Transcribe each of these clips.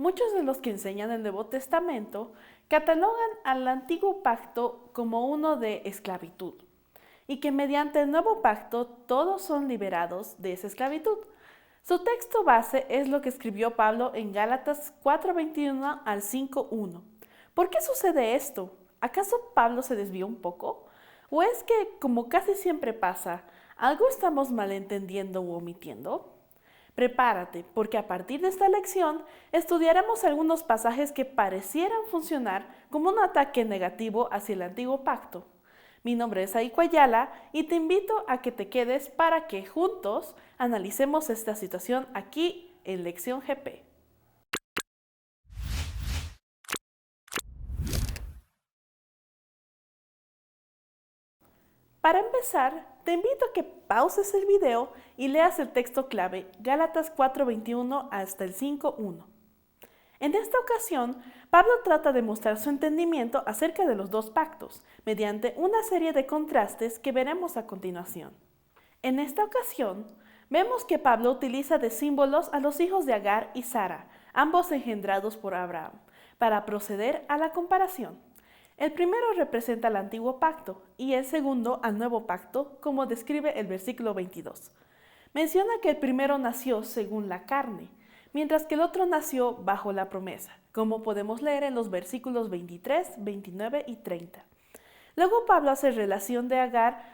Muchos de los que enseñan el Nuevo Testamento catalogan al Antiguo Pacto como uno de esclavitud y que mediante el Nuevo Pacto todos son liberados de esa esclavitud. Su texto base es lo que escribió Pablo en Gálatas 4:21 al 5:1. ¿Por qué sucede esto? ¿Acaso Pablo se desvió un poco? ¿O es que, como casi siempre pasa, algo estamos malentendiendo u omitiendo? Prepárate, porque a partir de esta lección estudiaremos algunos pasajes que parecieran funcionar como un ataque negativo hacia el Antiguo Pacto. Mi nombre es Aiko Ayala y te invito a que te quedes para que juntos analicemos esta situación aquí en Lección GP. Para empezar, te invito a que pauses el video y leas el texto clave Gálatas 4:21 hasta el 5:1. En esta ocasión, Pablo trata de mostrar su entendimiento acerca de los dos pactos, mediante una serie de contrastes que veremos a continuación. En esta ocasión, vemos que Pablo utiliza de símbolos a los hijos de Agar y Sara, ambos engendrados por Abraham, para proceder a la comparación. El primero representa el antiguo pacto y el segundo al nuevo pacto, como describe el versículo 22. Menciona que el primero nació según la carne, mientras que el otro nació bajo la promesa, como podemos leer en los versículos 23, 29 y 30. Luego Pablo hace relación de Agar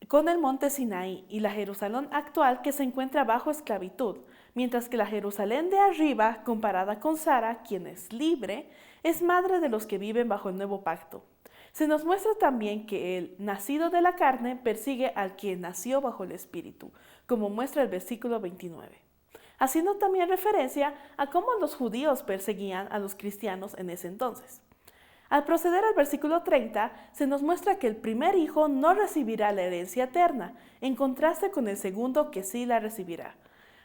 con el monte Sinaí y la Jerusalén actual que se encuentra bajo esclavitud, mientras que la Jerusalén de arriba, comparada con Sara, quien es libre, es madre de los que viven bajo el nuevo pacto. Se nos muestra también que el nacido de la carne persigue al que nació bajo el espíritu, como muestra el versículo 29. Haciendo también referencia a cómo los judíos perseguían a los cristianos en ese entonces. Al proceder al versículo 30, se nos muestra que el primer hijo no recibirá la herencia eterna, en contraste con el segundo que sí la recibirá.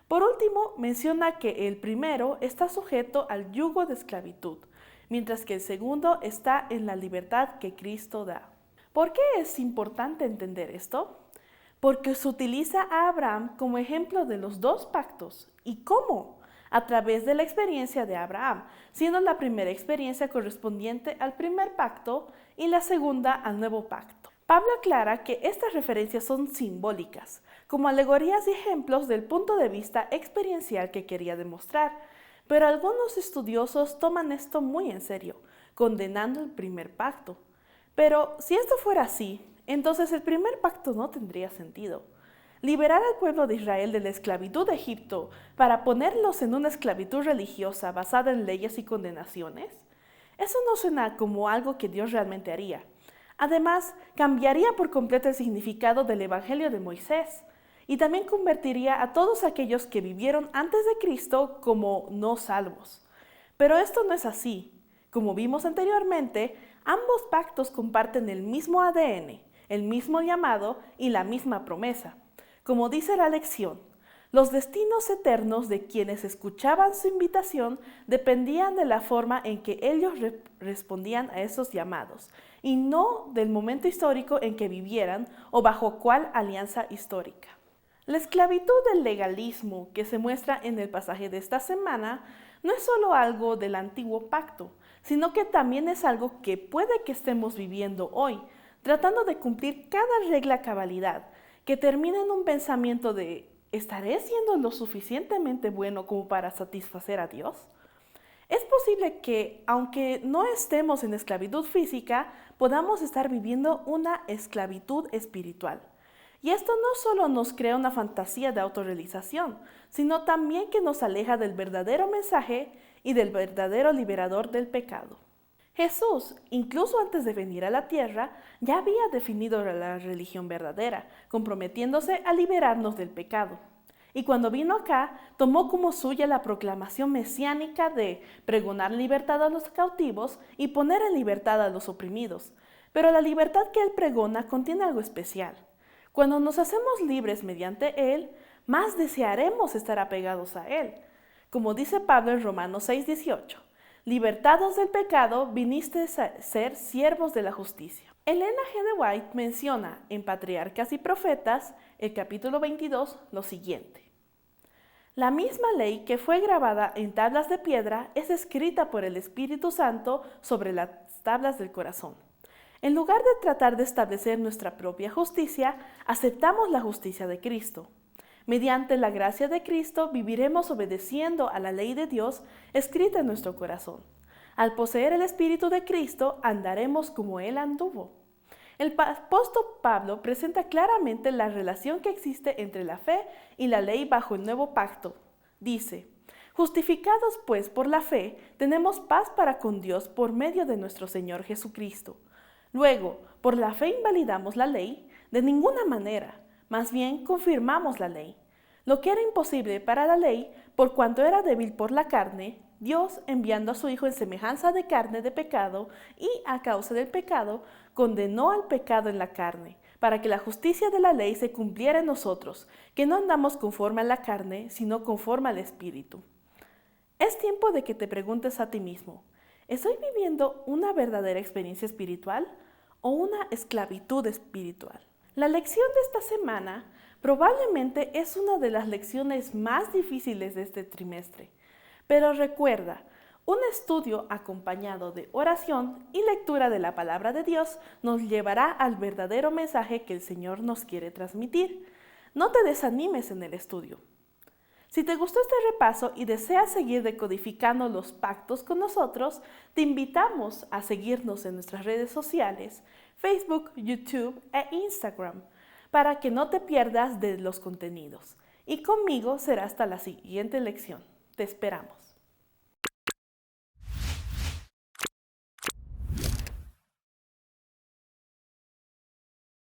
Por último, menciona que el primero está sujeto al yugo de esclavitud, mientras que el segundo está en la libertad que Cristo da. ¿Por qué es importante entender esto? Porque se utiliza a Abraham como ejemplo de los dos pactos. ¿Y cómo? A través de la experiencia de Abraham, siendo la primera experiencia correspondiente al primer pacto y la segunda al nuevo pacto. Pablo aclara que estas referencias son simbólicas, como alegorías y ejemplos del punto de vista experiencial que quería demostrar, pero algunos estudiosos toman esto muy en serio, condenando el primer pacto. Pero si esto fuera así, entonces el primer pacto no tendría sentido. Liberar al pueblo de Israel de la esclavitud de Egipto para ponerlos en una esclavitud religiosa basada en leyes y condenaciones, eso no suena como algo que Dios realmente haría. Además, cambiaría por completo el significado del Evangelio de Moisés y también convertiría a todos aquellos que vivieron antes de Cristo como no salvos. Pero esto no es así. Como vimos anteriormente, ambos pactos comparten el mismo ADN, el mismo llamado y la misma promesa. Como dice la lección, los destinos eternos de quienes escuchaban su invitación dependían de la forma en que ellos respondían a esos llamados, y no del momento histórico en que vivieran o bajo cuál alianza histórica. La esclavitud del legalismo que se muestra en el pasaje de esta semana no es solo algo del antiguo pacto, sino que también es algo que puede que estemos viviendo hoy, tratando de cumplir cada regla a cabalidad, que termina en un pensamiento de ¿estaré siendo lo suficientemente bueno como para satisfacer a Dios? Es posible que, aunque no estemos en esclavitud física, podamos estar viviendo una esclavitud espiritual. Y esto no solo nos crea una fantasía de autorrealización, sino también que nos aleja del verdadero mensaje y del verdadero liberador del pecado. Jesús, incluso antes de venir a la tierra, ya había definido la religión verdadera, comprometiéndose a liberarnos del pecado. Y cuando vino acá, tomó como suya la proclamación mesiánica de pregonar libertad a los cautivos y poner en libertad a los oprimidos. Pero la libertad que él pregona contiene algo especial. Cuando nos hacemos libres mediante él, más desearemos estar apegados a él. Como dice Pablo en Romanos 6:18. Libertados del pecado, viniste a ser siervos de la justicia. Elena G. de White menciona en Patriarcas y Profetas, el capítulo 22, lo siguiente. La misma ley que fue grabada en tablas de piedra es escrita por el Espíritu Santo sobre las tablas del corazón. En lugar de tratar de establecer nuestra propia justicia, aceptamos la justicia de Cristo. Mediante la gracia de Cristo viviremos obedeciendo a la ley de Dios escrita en nuestro corazón. Al poseer el Espíritu de Cristo, andaremos como Él anduvo. El apóstol Pablo presenta claramente la relación que existe entre la fe y la ley bajo el nuevo pacto. Dice, justificados pues por la fe, tenemos paz para con Dios por medio de nuestro Señor Jesucristo. Luego, por la fe invalidamos la ley, de ninguna manera, más bien confirmamos la ley. Lo que era imposible para la ley, por cuanto era débil por la carne, Dios, enviando a su Hijo en semejanza de carne de pecado y a causa del pecado, condenó al pecado en la carne, para que la justicia de la ley se cumpliera en nosotros, que no andamos conforme a la carne, sino conforme al Espíritu. Es tiempo de que te preguntes a ti mismo, ¿estoy viviendo una verdadera experiencia espiritual o una esclavitud espiritual? La lección de esta semana probablemente es una de las lecciones más difíciles de este trimestre. Pero recuerda, un estudio acompañado de oración y lectura de la palabra de Dios nos llevará al verdadero mensaje que el Señor nos quiere transmitir. No te desanimes en el estudio. Si te gustó este repaso y deseas seguir decodificando los pactos con nosotros, te invitamos a seguirnos en nuestras redes sociales, Facebook, YouTube e Instagram, para que no te pierdas de los contenidos. Y conmigo será hasta la siguiente lección. Te esperamos.